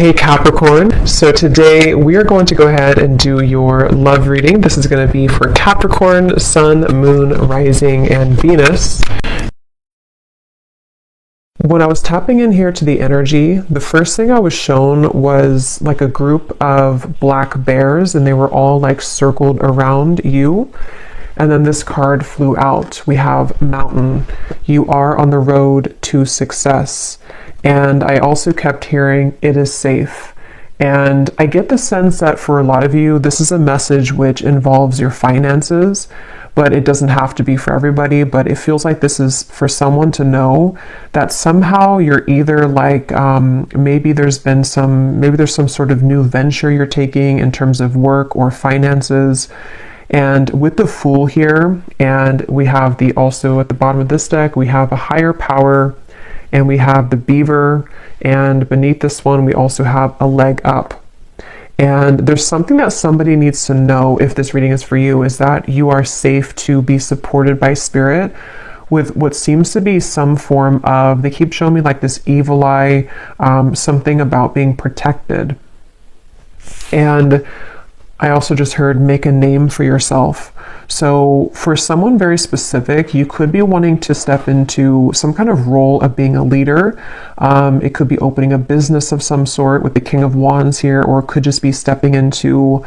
Hey Capricorn, so today we are going to go ahead and do your love reading. This is going to be for Capricorn, Sun, Moon, Rising, and Venus. When I was tapping in here to the energy, the first thing I was shown was like a group of black bears, and they were all like circled around you. And then this card flew out. We have Mountain. You are on the road to success. And I also kept hearing, it is safe. And I get the sense that for a lot of you, this is a message which involves your finances, but it doesn't have to be for everybody. But it feels like this is for someone to know that somehow you're either like, maybe there's some sort of new venture you're taking in terms of work or finances. And with the Fool here, and we have also at the bottom of this deck, we have a higher power, and we have the Beaver, and beneath this one we also have a leg up. And there's something that somebody needs to know if this reading is for you, is that you are safe to be supported by Spirit with what seems to be some form of, they keep showing me like this evil eye, something about being protected. And I also just heard make a name for yourself. So for someone very specific, you could be wanting to step into some kind of role of being a leader. It could be opening a business of some sort with the King of Wands here, or it could just be stepping into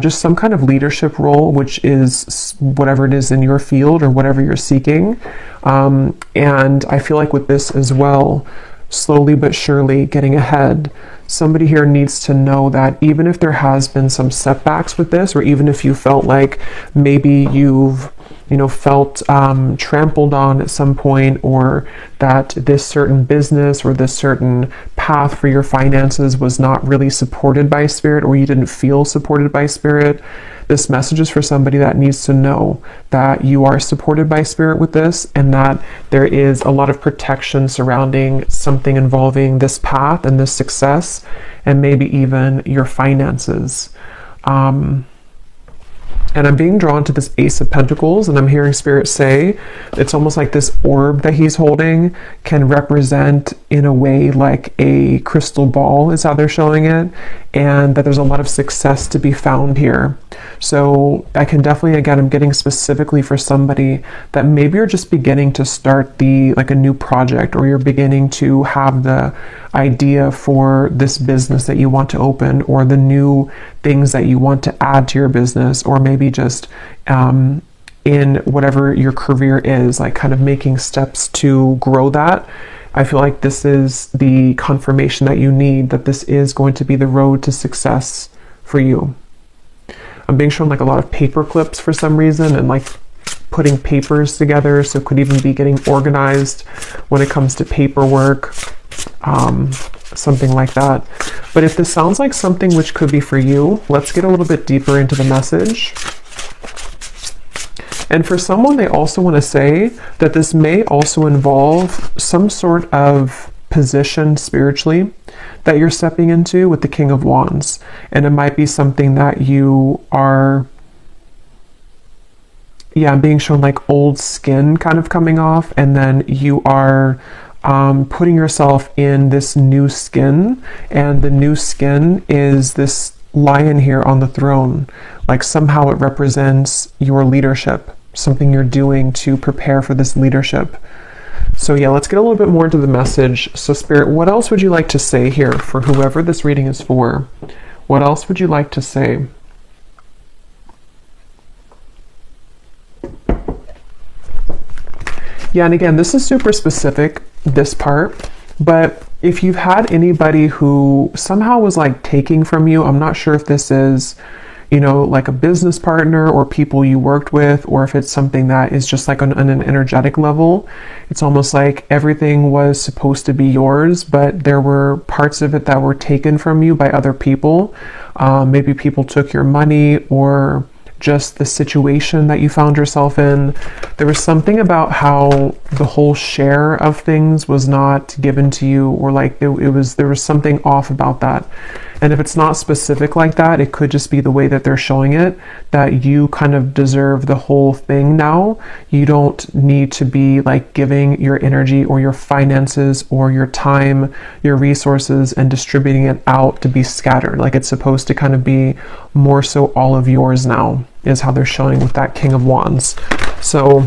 just some kind of leadership role, which is whatever it is in your field or whatever you're seeking. And I feel like with this as well, slowly but surely getting ahead. Somebody here needs to know that even if there has been some setbacks with this, or even if you felt like maybe you've felt trampled on at some point, or that this certain business or this certain path for your finances was not really supported by Spirit, or you didn't feel supported by Spirit, this message is for somebody that needs to know that you are supported by Spirit with this, and that there is a lot of protection surrounding something involving this path and this success, and maybe even your finances. And I'm being drawn to this Ace of Pentacles, and I'm hearing Spirit say it's almost like this orb that he's holding can represent, in a way, like a crystal ball is how they're showing it, and that there's a lot of success to be found here. So I can definitely, again, I'm getting specifically for somebody that maybe you're just beginning to start like a new project, or you're beginning to have the idea for this business that you want to open, or the new things that you want to add to your business, or maybe just in whatever your career is, like kind of making steps to grow that. I feel like this is the confirmation that you need, that this is going to be the road to success for you. I'm being shown like a lot of paper clips for some reason, and like putting papers together, so it could even be getting organized when it comes to paperwork, something like that. But if this sounds like something which could be for you, let's get a little bit deeper into the message. And for someone, they also want to say that this may also involve some sort of position spiritually that you're stepping into with the King of Wands. And it might be something that you are, I'm being shown like old skin kind of coming off, and then you are putting yourself in this new skin, and the new skin is this lion here on the throne. Like somehow it represents your leadership, something you're doing to prepare for this leadership. So let's get a little bit more into the message. So Spirit, what else would you like to say here for whoever this reading is for? What else would you like to say? And again, this is super specific, this part, but if you've had anybody who somehow was like taking from you, I'm not sure if this is, like a business partner or people you worked with, or if it's something that is just like on an energetic level. It's almost like everything was supposed to be yours, but there were parts of it that were taken from you by other people. Maybe people took your money, or just the situation that you found yourself in. There was something about how the whole share of things was not given to you, or like there was something off about that. And if it's not specific like that, it could just be the way that they're showing it, that you kind of deserve the whole thing now. You don't need to be like giving your energy or your finances or your time, your resources, and distributing it out to be scattered. Like it's supposed to kind of be more so all of yours now, is how they're showing with that King of Wands. So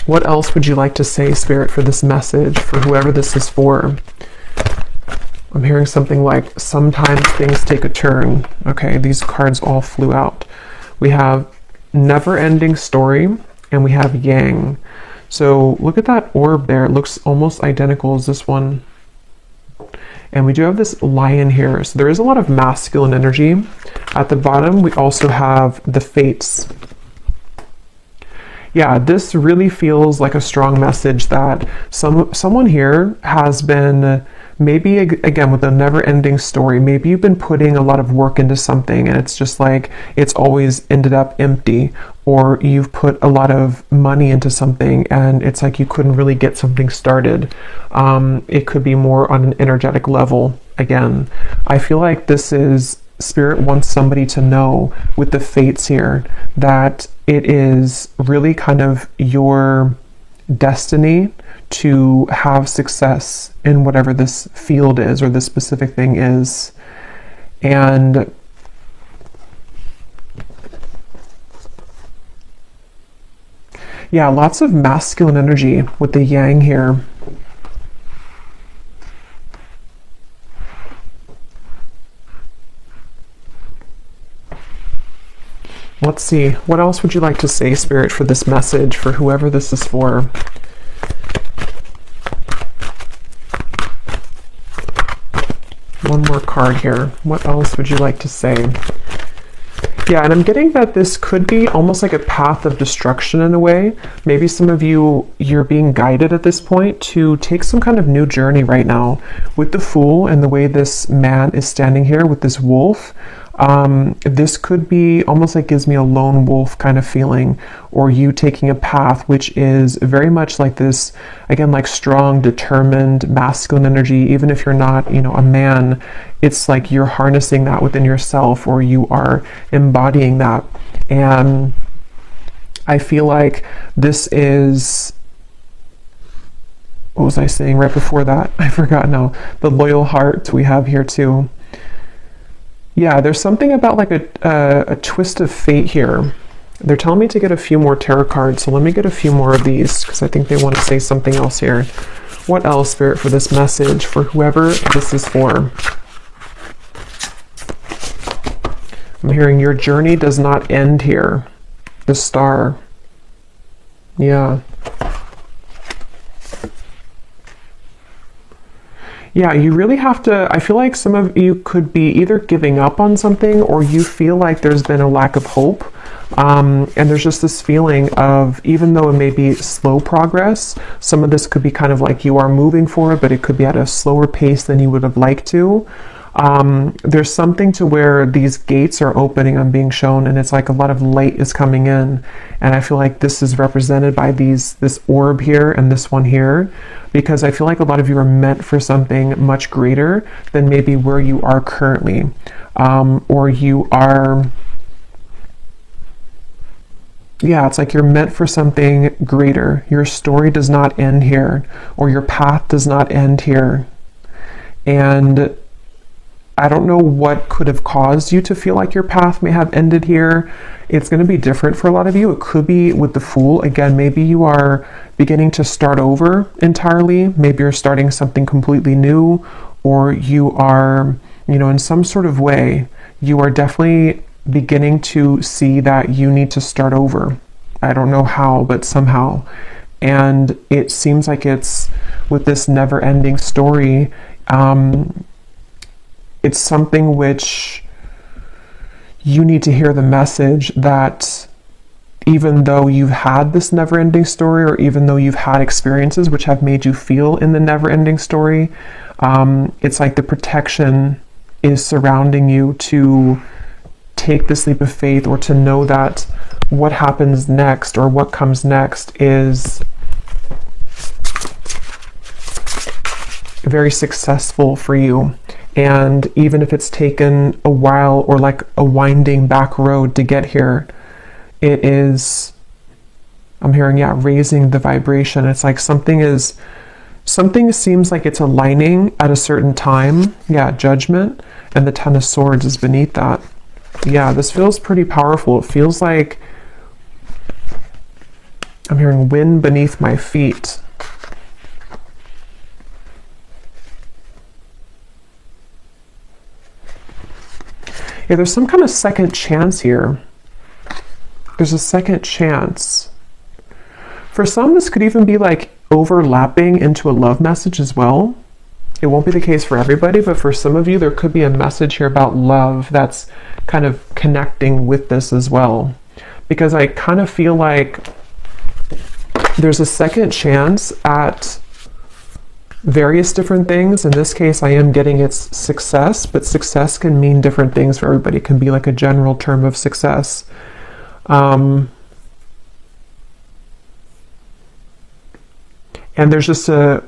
what else would you like to say, Spirit, for this message, for whoever this is for? I'm hearing something like, sometimes things take a turn. Okay, these cards all flew out. We have never-ending story, and we have Yang. So look at that orb there. It looks almost identical as this one. And we do have this lion here. So there is a lot of masculine energy. At the bottom, we also have the fates. Yeah, this really feels like a strong message that someone here has been, maybe again with a never-ending story, maybe you've been putting a lot of work into something and it's just like it's always ended up empty, or you've put a lot of money into something and it's like you couldn't really get something started. It could be more on an energetic level. Again, I feel like this is Spirit wants somebody to know with the fates here that it is really kind of your destiny to have success in whatever this field is or this specific thing is. And yeah, lots of masculine energy with the Yang here. Let's see, what else would you like to say, Spirit, for this message, for whoever this is for? One more card here. What else would you like to say? Yeah, and I'm getting that this could be almost like a path of destruction in a way. Maybe some of you, you're being guided at this point to take some kind of new journey right now. With the Fool and the way this man is standing here with this wolf, this could be almost like gives me a lone wolf kind of feeling, or you taking a path which is very much like this, again, like strong, determined, masculine energy. Even if you're not, you know, a man, it's like you're harnessing that within yourself, or you are embodying that. And I feel like this is, what was I saying right before that? I forgot now. The loyal heart we have here too. Yeah, there's something about like a twist of fate here. They're telling me to get a few more tarot cards, so let me get a few more of these because I think they want to say something else here. What else, Spirit, for this message, for whoever this is for? I'm hearing your journey does not end here. The Star. Yeah. Yeah, you really have to, I feel like some of you could be either giving up on something, or you feel like there's been a lack of hope. And there's just this feeling of, even though it may be slow progress, some of this could be kind of like you are moving forward, but it could be at a slower pace than you would have liked to. There's something to where these gates are opening, I'm being shown, and it's like a lot of light is coming in. And I feel like this is represented by this orb here and this one here, because I feel like a lot of you are meant for something much greater than maybe where you are currently. Or you are, yeah, it's like you're meant for something greater. Your story does not end here, or your path does not end here. And I don't know what could have caused you to feel like your path may have ended here. It's going to be different for a lot of you. It could be with the Fool. Again, maybe you are beginning to start over entirely. Maybe you're starting something completely new, or you are, you know, in some sort of way, you are definitely beginning to see that you need to start over. I don't know how, but somehow. And it seems like it's with this never-ending story, it's something which you need to hear the message that even though you've had this never-ending story, or even though you've had experiences which have made you feel in the never-ending story, it's like the protection is surrounding you to take this leap of faith, or to know that what happens next, or what comes next, is very successful for you. And even if it's taken a while or like a winding back road to get here, it is, I'm hearing, yeah, raising the vibration. It's like something seems like it's aligning at a certain time. Yeah, judgment. And the Ten of Swords is beneath that. Yeah, this feels pretty powerful. It feels like I'm hearing wind beneath my feet. Yeah, there's some kind of second chance here. There's a second chance. For some, this could even be like overlapping into a love message as well. It won't be the case for everybody, but for some of you, there could be a message here about love that's kind of connecting with this as well. Because I kind of feel like there's a second chance at various different things. In this case, I am getting its success, but success can mean different things for everybody. It can be like a general term of success. And there's just a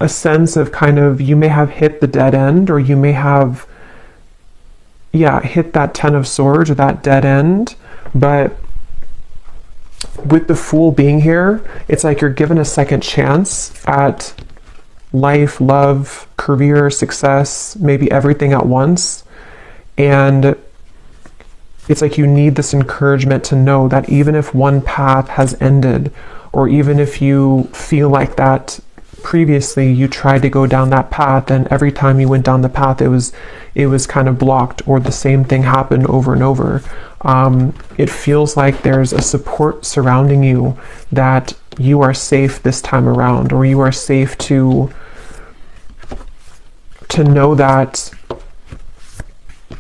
sense of kind of, you may have hit the dead end, or you may have, yeah, hit that Ten of Swords or that dead end. But with the Fool being here, it's like you're given a second chance at life, love, career, success, maybe everything at once. And it's like you need this encouragement to know that even if one path has ended, or even if you feel like that previously you tried to go down that path and every time you went down the path it was kind of blocked, or the same thing happened over and over, it feels like there's a support surrounding you, that you are safe this time around, or you are safe to know that.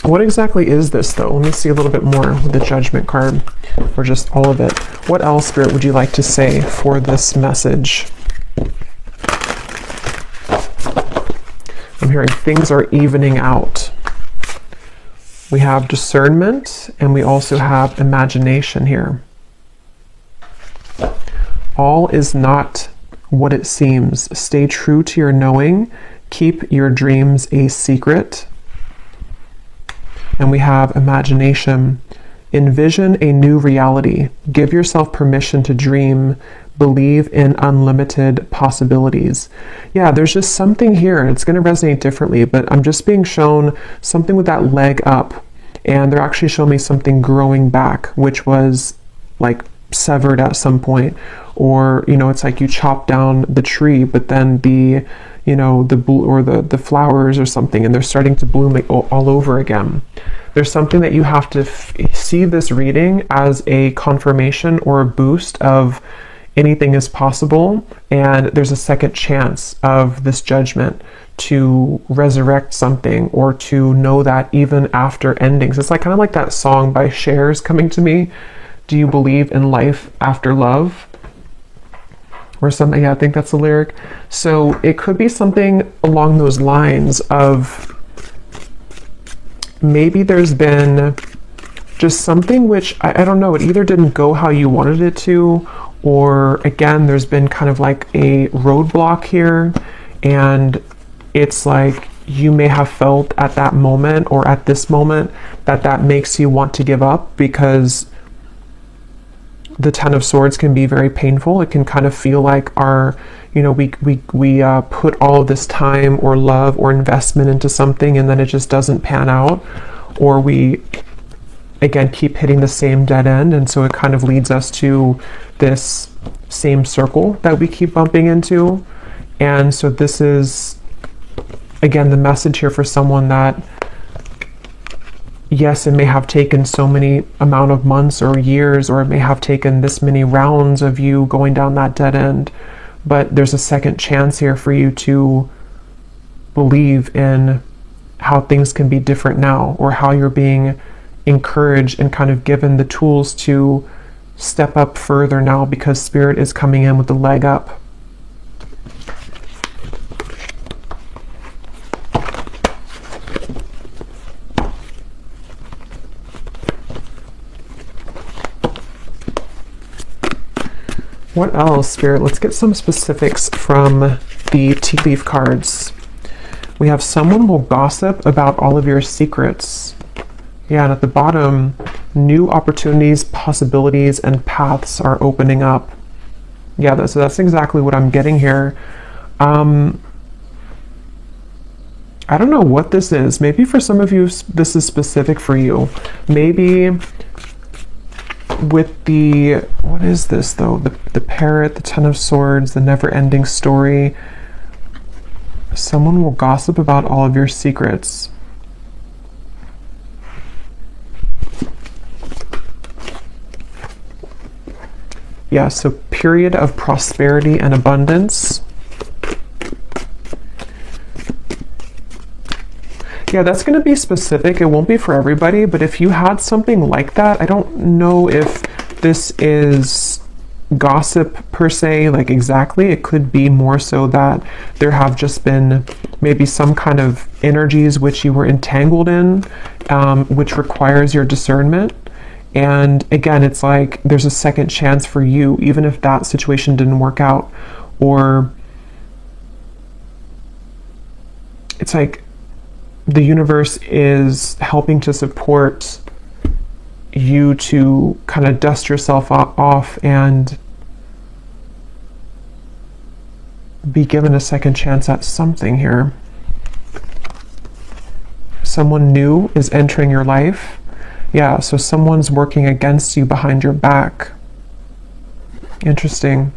What exactly is this though? Let me see a little bit more with the Judgment card, or just all of it. What else, Spirit, would you like to say for this message? I'm hearing things are evening out. We have discernment, and we also have imagination here. All is not what it seems. Stay true to your knowing. Keep your dreams a secret. And we have imagination. Envision a new reality. Give yourself permission to dream. Believe in unlimited possibilities. Yeah, there's just something here, and it's going to resonate differently, but I'm just being shown something with that leg up, and they're actually showing me something growing back, which was like severed at some point. Or, you know, it's like you chop down the tree, but then the, you know, the flowers or something, and they're starting to bloom all over again. There's something that you have to see this reading as a confirmation or a boost of anything is possible, and there's a second chance of this judgment to resurrect something, or to know that even after endings. It's like kind of like that song by Cher's coming to me. Do you believe in life after love? Or something. Yeah, I think that's the lyric. So it could be something along those lines of, maybe there's been just something which, I don't know, it either didn't go how you wanted it to, or again, there's been kind of like a roadblock here, and it's like you may have felt at that moment, or at this moment, that makes you want to give up, because the Ten of Swords can be very painful. It can kind of feel like our, you know, we put all of this time or love or investment into something, and then it just doesn't pan out, or we again keep hitting the same dead end, and so it kind of leads us to this same circle that we keep bumping into. And so this is again the message here for someone that, yes, it may have taken so many amount of months or years, or it may have taken this many rounds of you going down that dead end, but there's a second chance here for you to believe in how things can be different now, or how you're being encouraged and kind of given the tools to step up further now, because Spirit is coming in with the leg up. What else, Spirit? Let's get some specifics from the tea leaf cards. We have someone will gossip about all of your secrets. Yeah, and at the bottom, new opportunities, possibilities, and paths are opening up. Yeah, so that's exactly what I'm getting here. I don't know what this is. Maybe for some of you, this is specific for you. Maybe with the, what is this though? The parrot, the Ten of Swords, the never-ending story. Someone will gossip about all of your secrets. Yeah, so period of prosperity and abundance. Yeah, that's going to be specific. It won't be for everybody, but if you had something like that, I don't know if this is gossip per se, like exactly. It could be more so that there have just been maybe some kind of energies which you were entangled in, which requires your discernment. And again, it's like there's a second chance for you, even if that situation didn't work out. Or it's like the universe is helping to support you to kind of dust yourself off and be given a second chance at something here. Someone new is entering your life. Yeah, so someone's working against you behind your back. Interesting.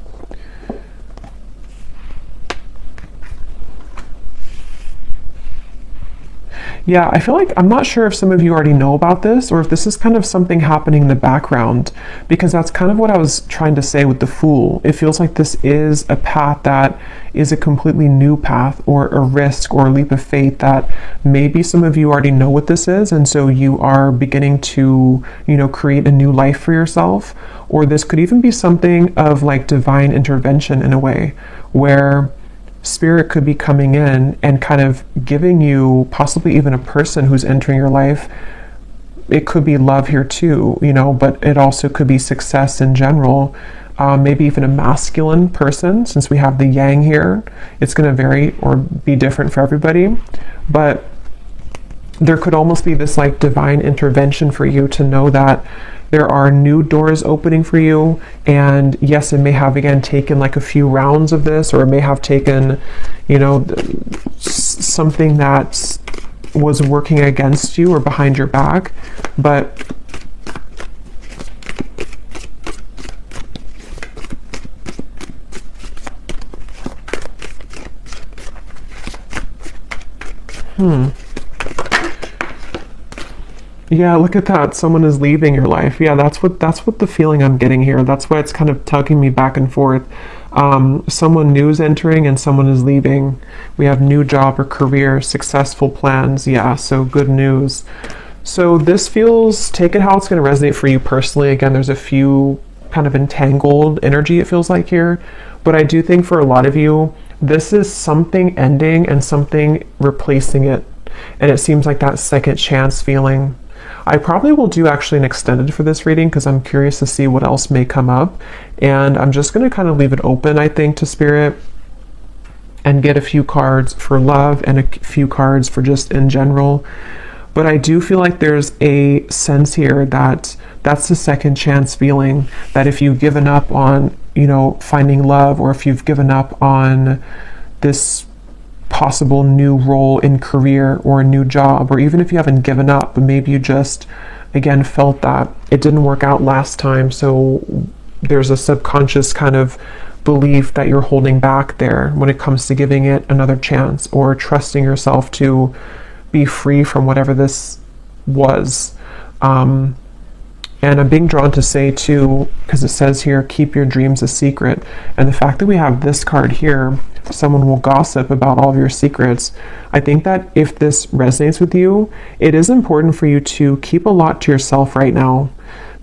Yeah, I feel like, I'm not sure if some of you already know about this or if this is kind of something happening in the background, because that's kind of what I was trying to say with the Fool. It feels like this is a path that is a completely new path, or a risk or a leap of faith that maybe some of you already know what this is, and so you are beginning to, you know, create a new life for yourself. Or this could even be something of like divine intervention in a way, where Spirit could be coming in and kind of giving you possibly even a person who's entering your life. It could be love here too, you know, but it also could be success in general. Maybe even a masculine person, since we have the yang here. It's going to vary or be different for everybody, but there could almost be this like divine intervention for you to know that there are new doors opening for you. And yes, it may have again taken like a few rounds of this, or it may have taken, you know, something that was working against you or behind your back, but yeah, look at that. Someone is leaving your life. Yeah, that's what the feeling I'm getting here. That's why it's kind of tugging me back and forth. Someone new is entering and someone is leaving. We have new job or career, successful plans. Yeah, so good news. So this feels, take it how it's going to resonate for you personally. Again, there's a few kind of entangled energy, it feels like here. But I do think for a lot of you, this is something ending and something replacing it. And it seems like that second chance feeling. I probably will do actually an extended for this reading because I'm curious to see what else may come up. And I'm just going to kind of leave it open, I think, to Spirit, and get a few cards for love and a few cards for just in general. But I do feel like there's a sense here that that's the second chance feeling, that if you've given up on, you know, finding love, or if you've given up on this possible new role in career or a new job, or even if you haven't given up, but maybe you just, again, felt that it didn't work out last time. So there's a subconscious kind of belief that you're holding back there when it comes to giving it another chance, or trusting yourself to be free from whatever this was. And I'm being drawn to say too, because it says here, keep your dreams a secret. And the fact that we have this card here, someone will gossip about all of your secrets. I think that if this resonates with you, it is important for you to keep a lot to yourself right now.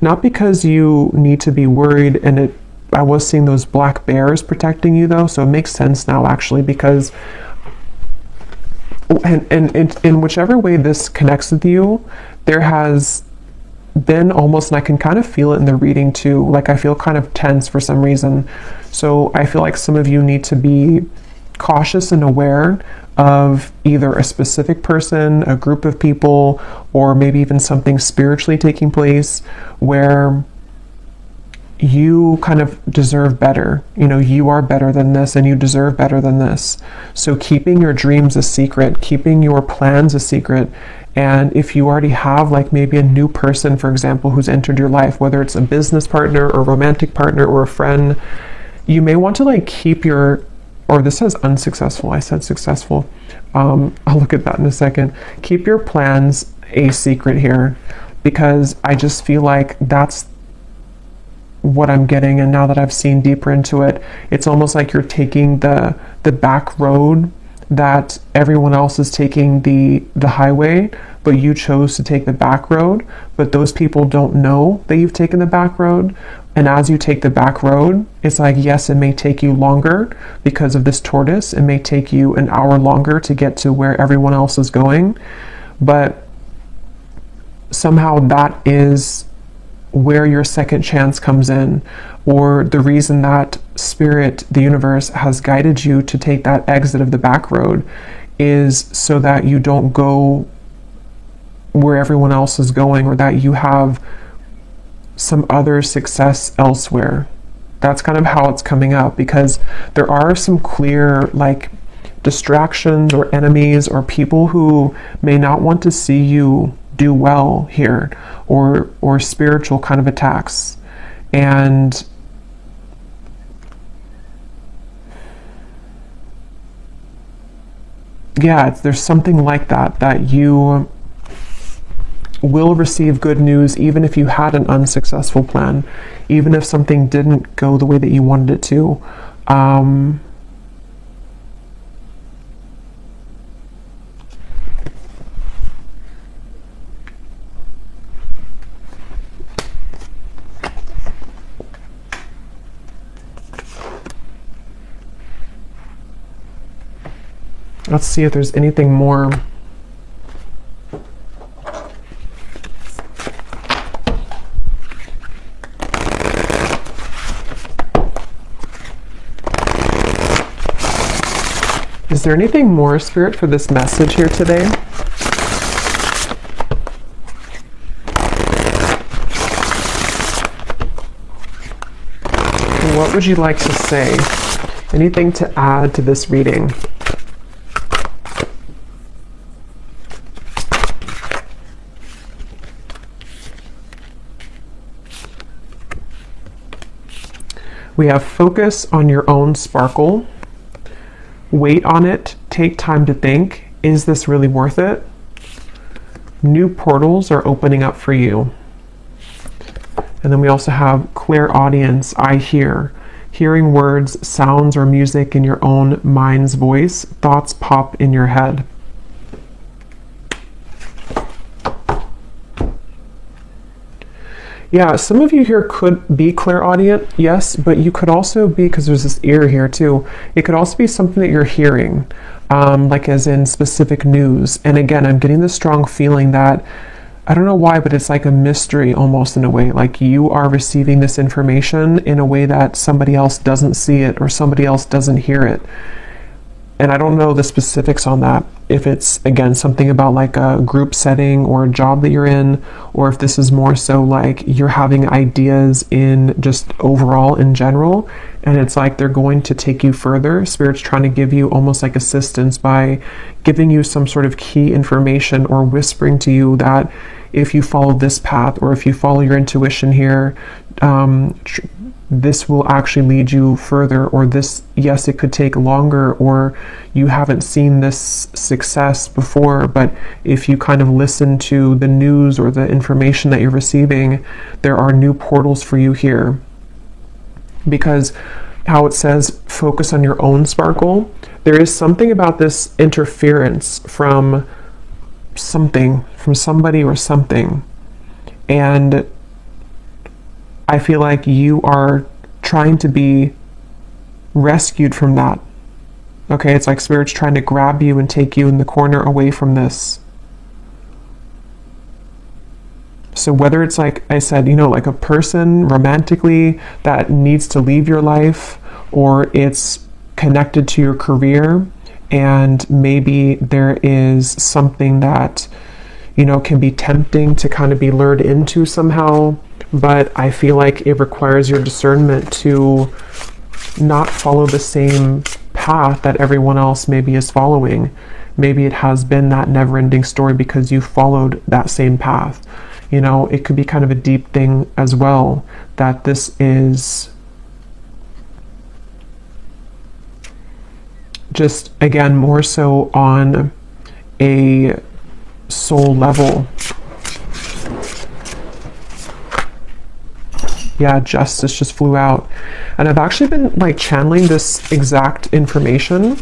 Not because you need to be worried, and I was seeing those black bears protecting you though, so it makes sense now actually, because and in whichever way this connects with you, there has been almost, and I can kind of feel it in the reading too, like I feel kind of tense for some reason. So I feel like some of you need to be cautious and aware of either a specific person, a group of people, or maybe even something spiritually taking place where you kind of deserve better. You know, you are better than this and you deserve better than this. So keeping your dreams a secret, keeping your plans a secret. And if you already have like maybe a new person, for example, who's entered your life, whether it's a business partner or romantic partner or a friend, you may want to like keep your, or this says unsuccessful, I said successful. I'll look at that in a second. Keep your plans a secret here, because I just feel like that's what I'm getting. And now that I've seen deeper into it, it's almost like you're taking the back road that everyone else is taking the highway, but you chose to take the back road. But those people don't know that you've taken the back road. And as you take the back road, it's like, yes, it may take you longer because of this tortoise. It may take you an hour longer to get to where everyone else is going. But somehow that is where your second chance comes in, or the reason that spirit, the universe, has guided you to take that exit of the back road is so that you don't go where everyone else is going, or that you have some other success elsewhere. That's kind of how it's coming up, because there are some clear like distractions or enemies or people who may not want to see you do well here, or spiritual kind of attacks. And yeah, there's something like that you will receive good news even if you had an unsuccessful plan, even if something didn't go the way that you wanted it to. Let's see if there's anything more. Is there anything more, Spirit, for this message here today? What would you like to say? Anything to add to this reading? We have focus on your own sparkle. Wait on it. Take time to think. Is this really worth it? New portals are opening up for you. And then we also have clairaudience. I hear. Hearing words, sounds, or music in your own mind's voice. Thoughts pop in your head. Yeah, some of you here could be clairaudient, yes, but you could also be, because there's this ear here too, it could also be something that you're hearing, like as in specific news. And again, I'm getting this strong feeling that, I don't know why, but it's like a mystery almost in a way, like you are receiving this information in a way that somebody else doesn't see it or somebody else doesn't hear it. And I don't know the specifics on that. If it's, again, something about like a group setting or a job that you're in, or if this is more so like you're having ideas in just overall in general, and it's like they're going to take you further. Spirit's trying to give you almost like assistance by giving you some sort of key information or whispering to you that if you follow this path or if you follow your intuition here, this will actually lead you further, or this, yes, it could take longer, or you haven't seen this success before, but if you kind of listen to the news or the information that you're receiving, there are new portals for you here. Because how it says, focus on your own sparkle, there is something about this interference from something, from somebody or something. And I feel like you are trying to be rescued from that. Okay, it's like Spirit's trying to grab you and take you in the corner away from this. So whether it's like I said, you know, like a person romantically that needs to leave your life, or it's connected to your career, and maybe there is something that, you know, can be tempting to kind of be lured into somehow, but I feel like it requires your discernment to not follow the same path that everyone else maybe is following. Maybe it has been that never-ending story because you followed that same path. You know, it could be kind of a deep thing as well, that this is just, again, more so on a soul level. Yeah, justice just flew out. And I've actually been like channeling this exact information,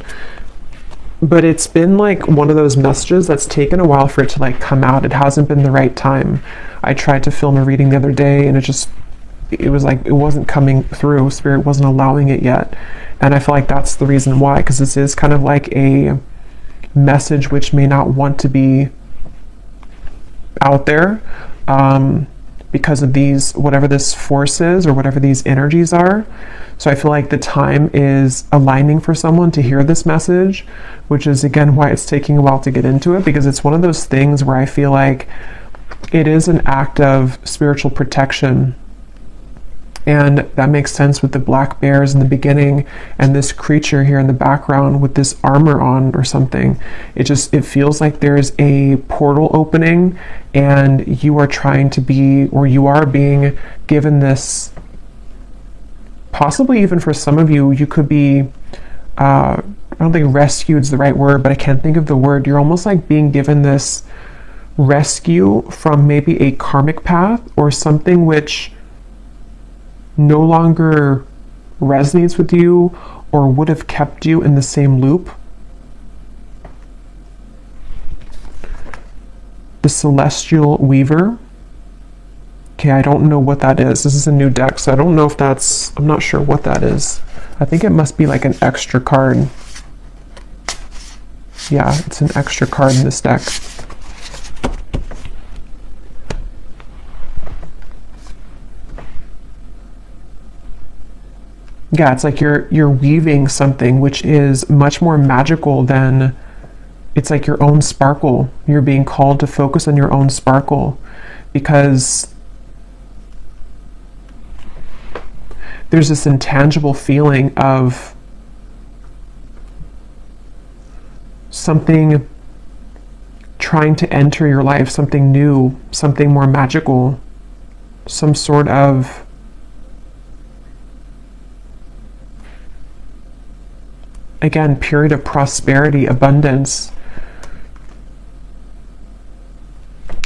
but it's been like one of those messages that's taken a while for it to like come out. It hasn't been the right time. I tried to film a reading the other day and it was like it wasn't coming through. Spirit wasn't allowing it yet. And I feel like that's the reason why, because this is kind of like a message which may not want to be out there, because of these, whatever this force is or whatever these energies are. So I feel like the time is aligning for someone to hear this message, which is again why it's taking a while to get into it, because it's one of those things where I feel like it is an act of spiritual protection. And that makes sense with the black bears in the beginning and this creature here in the background with this armor on or something. It feels like there's a portal opening and you are trying to be, or you are being given this, possibly even for some of you, you could be, I don't think rescued is the right word, but I can't think of the word. You're almost like being given this rescue from maybe a karmic path or something which no longer resonates with you or would have kept you in the same loop. The Celestial Weaver. Okay, I don't know what that is. This is a new deck, so I don't know if that's, I'm not sure what that is. I think it must be like an extra card. Yeah, it's an extra card in this deck. Yeah, it's like you're weaving something which is much more magical than, it's like your own sparkle. You're being called to focus on your own sparkle, because there's this intangible feeling of something trying to enter your life, something new, something more magical, some sort of again, period of prosperity, abundance.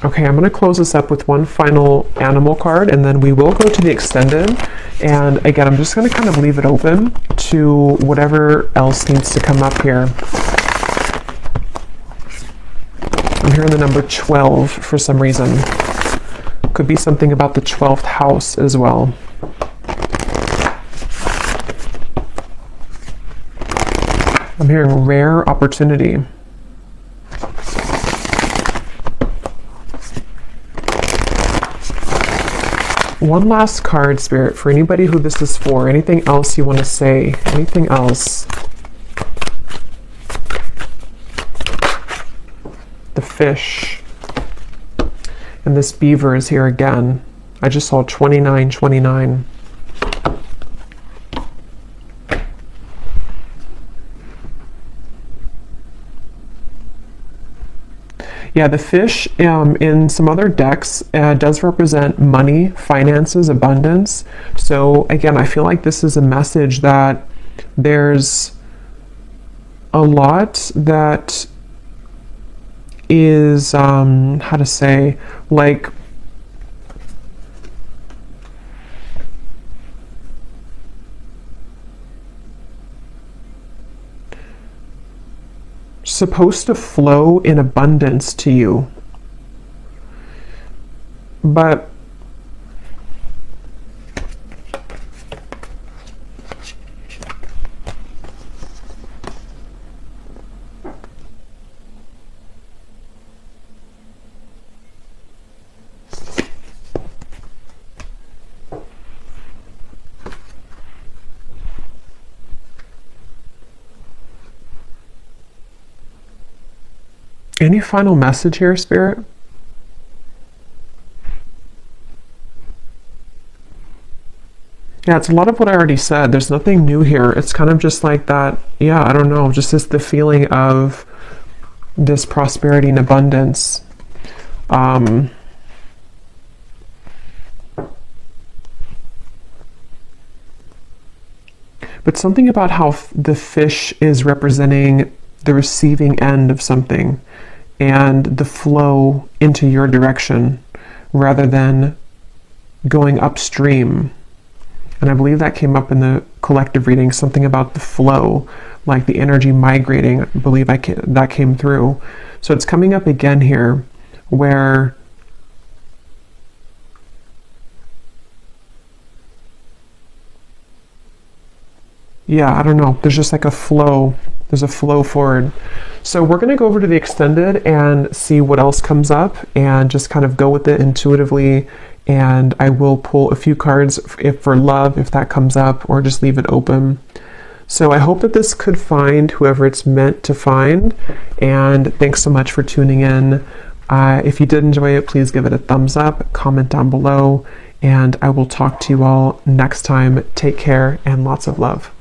Okay, I'm going to close this up with one final animal card, and then we will go to the extended. And again, I'm just going to kind of leave it open to whatever else needs to come up here. I'm hearing the number 12 for some reason. Could be something about the 12th house as well. I'm hearing rare opportunity. One last card, Spirit, for anybody who this is for. Anything else you want to say? Anything else? The fish. And this beaver is here again. I just saw 2929. Yeah, the fish in some other decks does represent money, finances, abundance. So again, I feel like this is a message that there's a lot that is, how to say, like, supposed to flow in abundance to you, but Any final message here, Spirit? Yeah, it's a lot of what I already said. There's nothing new here. It's kind of just like that, yeah, I don't know, just the feeling of this prosperity and abundance. But something about how the fish is representing the receiving end of something and the flow into your direction rather than going upstream. And I believe that came up in the collective reading, something about the flow, like the energy migrating. I believe that came through. So it's coming up again here where yeah, I don't know. There's just like a flow. There's a flow forward. So we're going to go over to the extended and see what else comes up and just kind of go with it intuitively. And I will pull a few cards if for love, if that comes up, or just leave it open. So I hope that this could find whoever it's meant to find. And thanks so much for tuning in. If you did enjoy it, please give it a thumbs up, comment down below, and I will talk to you all next time. Take care and lots of love.